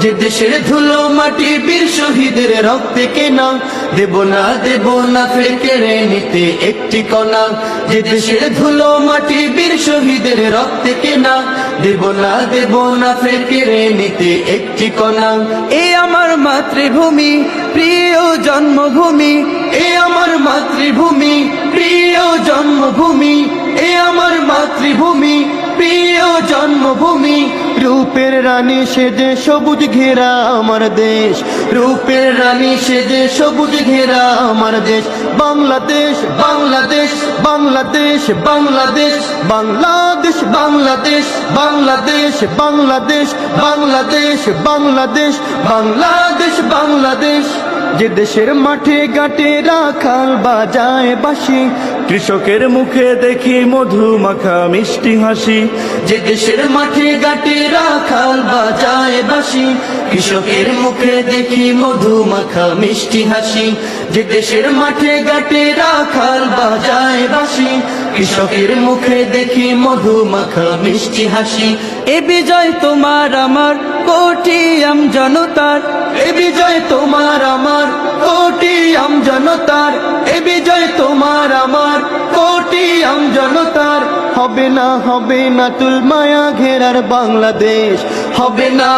যে দেশের ধুলো মাটি বীর শহীদের রক্তে কেনা, দেব না ফের কেড়ে নিতে একটি কণা। যে দেশের ধুলো মাটি বীর শহীদের রক্তে কেনা, দেব না ফের কেড়ে নিতে একটি কণা। এ আমার মাতৃভূমি, প্রিয় জন্মভূমি, এ আমার মাতৃভূমি, প্রিয় জন্মভূমি, এ আমার মাতৃভূমি, প্রিয় জন্মভূমি। রূপের রানী সেজে সবুজ ঘেরা আমার দেশ, রূপের রানী সেজে সবুজ ঘেরা আমার দেশ। বাংলাদেশ বাংলাদেশ বাংলাদেশ বাংলাদেশ বাংলাদেশ বাংলাদেশ বাংলাদেশ বাংলাদেশ বাংলাদেশ বাংলাদেশ বাংলাদেশ বাংলাদেশ। যে দেশের মাঠে ঘাটে রাখাল বাজায় বাঁশি, কৃষকের মুখে দেখি মধু মাখা মিষ্টি হাসি। যে দেশের মাঠে ঘাটে রাখাল বাজায় বাঁশি, কৃষকের মুখে দেখি মধু মাখা মিষ্টি হাসি। যে দেশের মাঠে ঘাটে রাখাল বাজায় বাঁশি, কৃষকের মুখে দেখি মধু মাখা মিষ্টি হাসি। এ বিজয় তোমার আমার কোটি আমজনতার, এ বিজয় তোমার আমার কোটি আমজনতার, এ বিজয় তোমার আমার কোটি আমজনতার। হবে না তুল মায়া ঘেরার বাংলাদেশ, হবে না